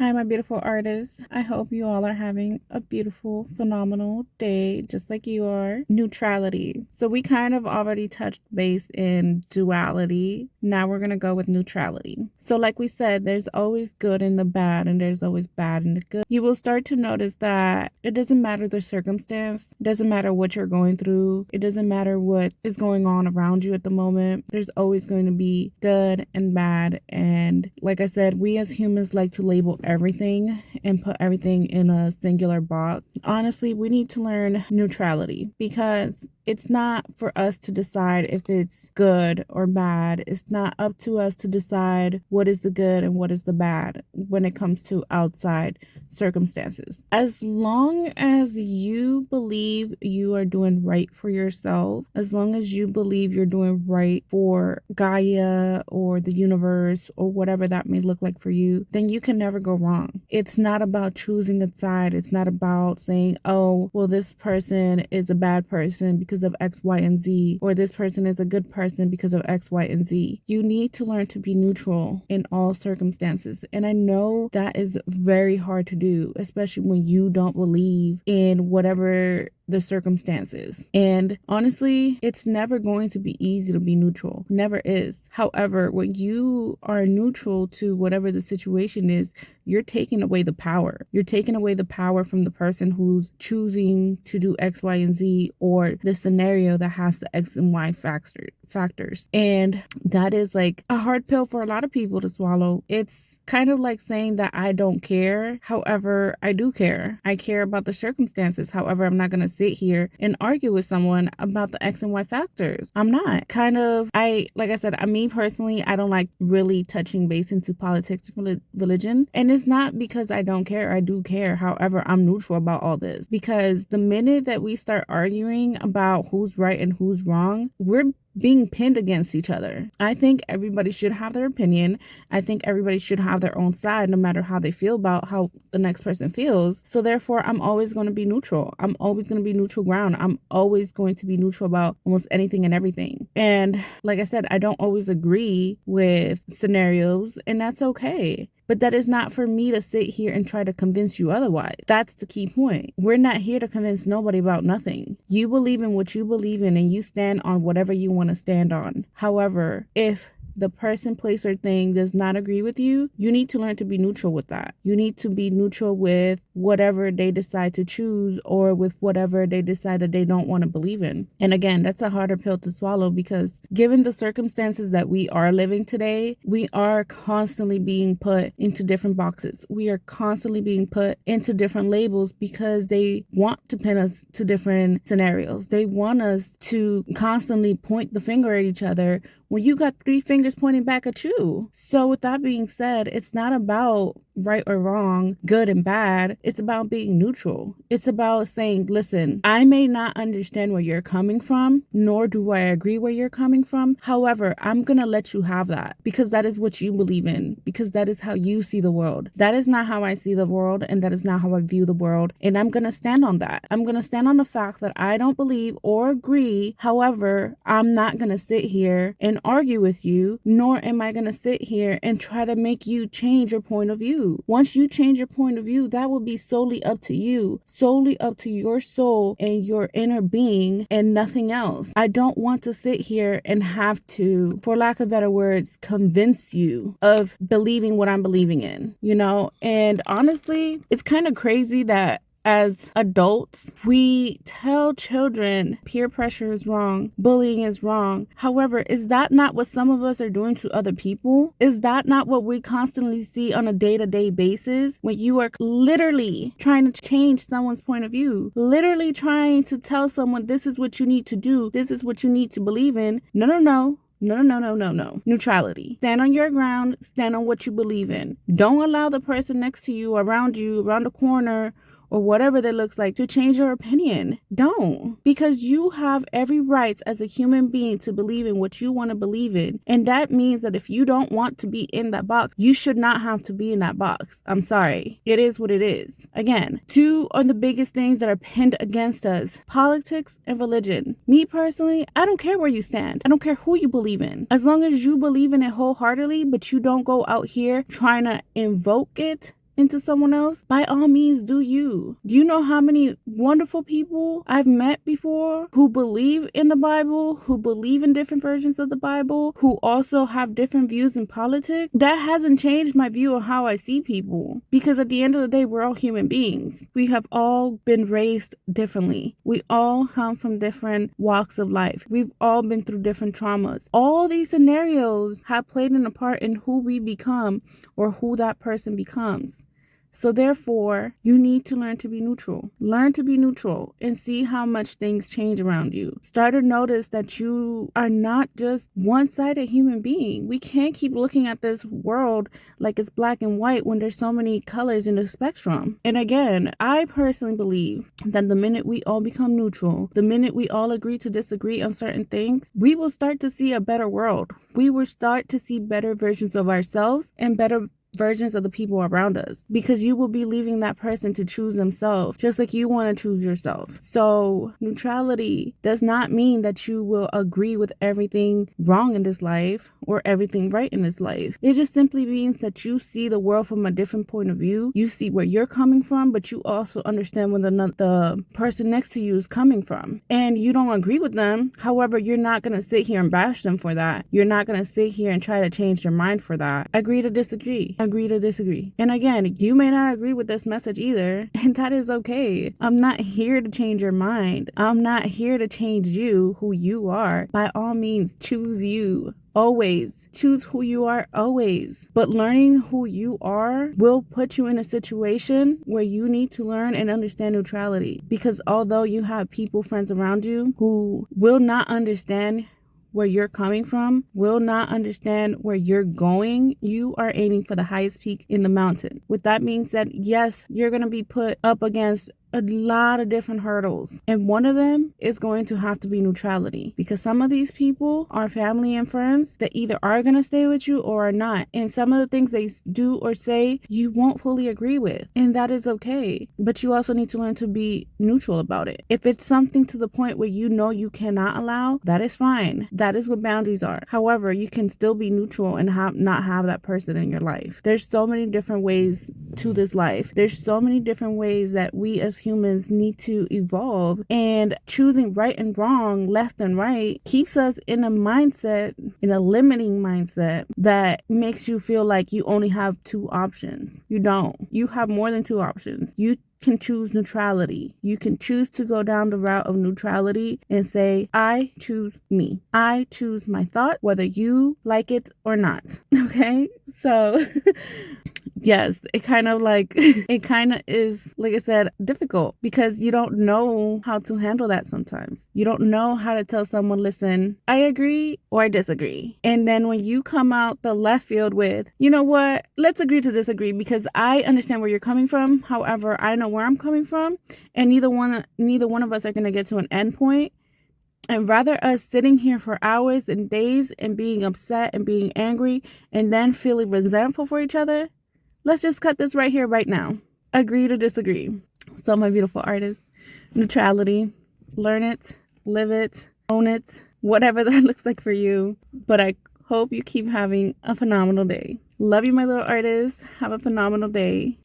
Hi, my beautiful artists. I hope you all are having a beautiful, phenomenal day, just like you are. Neutrality. So we kind of already touched base in duality. Now we're going to go with neutrality. So like we said, there's always good in the bad, and there's always bad in the good. You will start to notice that it doesn't matter the circumstance. It doesn't matter what you're going through. It doesn't matter what is going on around you at the moment. There's always going to be good and bad. And like I said, we as humans like to label everything and put everything in a singular box. Honestly, we need to learn neutrality because it's not for us to decide if it's good or bad. It's not up to us to decide what is the good and what is the bad when it comes to outside circumstances. As long as you believe you are doing right for yourself, as long as you believe you're doing right for Gaia or the universe or whatever that may look like for you, then you can never go wrong. It's not about choosing a side. It's not about saying, oh, well, this person is a bad person because of X, Y, and Z, or this person is a good person because of X, Y, and Z. You need to learn to be neutral in all circumstances. And I know that is very hard to do, especially when you don't believe in whatever the circumstances. And honestly, it's never going to be easy to be neutral. Never is. However, when you are neutral to whatever the situation is, you're taking away the power. You're taking away the power from the person who's choosing to do X, Y, and Z, or the scenario that has the X and Y factors. And that is like a hard pill for a lot of people to swallow. It's kind of like saying that I don't care. However, I do care. I care about the circumstances. However, I'm not going to sit here and argue with someone about the X and Y factors. I'm not. Like I said, me personally, I don't like really touching base into politics, religion. And it's not because I don't care. I do care. However, I'm neutral about all this because the minute that we start arguing about who's right and who's wrong, we're being pinned against each other. I think everybody should have their opinion. I think everybody should have their own side, no matter how they feel about how the next person feels. So therefore, I'm always going to be neutral. I'm always going to be neutral ground. I'm always going to be neutral about almost anything and everything. And like I said, I don't always agree with scenarios, and that's okay. But that is not for me to sit here and try to convince you otherwise. That's the key point. We're not here to convince nobody about nothing. You believe in what you believe in and you stand on whatever you want to stand on. However, if the person, place, or thing does not agree with you, you need to learn to be neutral with that. You need to be neutral with whatever they decide to choose or with whatever they decide that they don't want to believe in. And again, that's a harder pill to swallow because given the circumstances that we are living today, we are constantly being put into different boxes. We are constantly being put into different labels because they want to pin us to different scenarios. They want us to constantly point the finger at each other when you got 3 fingers pointing back at you. So with that being said, it's not about right or wrong, good and bad. It's about being neutral. It's about saying, listen, I may not understand where you're coming from, nor do I agree where you're coming from. However, I'm going to let you have that because that is what you believe in, because that is how you see the world. That is not how I see the world, and that is not how I view the world. And I'm going to stand on that. I'm going to stand on the fact that I don't believe or agree. However, I'm not going to sit here and argue with you, nor am I going to sit here and try to make you change your point of view. Once you change your point of view, that will be solely up to you, solely up to your soul and your inner being and nothing else. I don't want to sit here and have to, for lack of better words, convince you of believing what I'm believing in, And honestly, it's kind of crazy that as adults, we tell children peer pressure is wrong, bullying is wrong. However, is that not what some of us are doing to other people? Is that not what we constantly see on a day-to-day basis when you are literally trying to change someone's point of view, literally trying to tell someone this is what you need to do, this is what you need to believe in? No. No. Neutrality. Stand on your ground, stand on what you believe in. Don't allow the person next to you, around the corner, or whatever that looks like to change your opinion. Don't. Because you have every right as a human being to believe in what you want to believe in. And that means that if you don't want to be in that box, you should not have to be in that box. I'm sorry. It is what it is. Again, 2 are the biggest things that are pinned against us: politics and religion. Me personally, I don't care where you stand. I don't care who you believe in. As long as you believe in it wholeheartedly, but you don't go out here trying to invoke it, into someone else, by all means do you. Do you know how many wonderful people I've met before who believe in the Bible, who believe in different versions of the Bible, who also have different views in politics? That hasn't changed my view of how I see people, because at the end of the day, we're all human beings. We have all been raised differently. We all come from different walks of life. We've all been through different traumas. All these scenarios have played a part in who we become or who that person becomes. So therefore, you need to learn to be neutral. Learn to be neutral and see how much things change around you. Start to notice that you are not just one-sided human being. We can't keep looking at this world like it's black and white when there's so many colors in the spectrum. And again, I personally believe that the minute we all become neutral, the minute we all agree to disagree on certain things, we will start to see a better world. We will start to see better versions of ourselves and better versions of the people around us, because you will be leaving that person to choose themselves just like you want to choose yourself. So neutrality does not mean that you will agree with everything wrong in this life or everything right in this life. It just simply means that you see the world from a different point of view. You see where you're coming from, but you also understand where the person next to you is coming from, and you don't agree with them. However, you're not going to sit here and bash them for that. You're not going to sit here and try to change their mind for that. Agree to disagree. Agree to disagree. And again, you may not agree with this message either, and that is okay. I'm not here to change your mind. I'm not here to change you, who you are. By all means, choose you. Always choose who you are, always. But learning who you are will put you in a situation where you need to learn and understand neutrality, because although you have people, friends around you who will not understand where you're coming from, will not understand where you're going, you are aiming for the highest peak in the mountain. With that being said, yes, you're going to be put up against a lot of different hurdles, and one of them is going to have to be neutrality, because some of these people are family and friends that either are going to stay with you or are not, and some of the things they do or say you won't fully agree with, and that is okay. But you also need to learn to be neutral about it. If it's something to the point where you know you cannot allow, that is fine. That is what boundaries are. However, you can still be neutral and not have that person in your life. There's so many different ways to this life. There's so many different ways that we as humans need to evolve, and choosing right and wrong, left and right, keeps us in a mindset, in a limiting mindset that makes you feel like you only have two options. You don't. You have more than two options. You can choose neutrality. You can choose to go down the route of neutrality and say, I choose me. I choose my thought, whether you like it or not. Okay? So yes, it kind of is, like I said, difficult, because you don't know how to handle that sometimes. You don't know how to tell someone, listen, I agree or I disagree. And then when you come out the left field with, you know what, let's agree to disagree, because I understand where you're coming from. However, I know where I'm coming from, and neither one of us are going to get to an end point. And rather us sitting here for hours and days and being upset and being angry and then feeling resentful for each other, let's just cut this right here, right now. Agree to disagree. So my beautiful artists, neutrality, learn it, live it, own it, whatever that looks like for you. But I hope you keep having a phenomenal day. Love you, my little artists. Have a phenomenal day.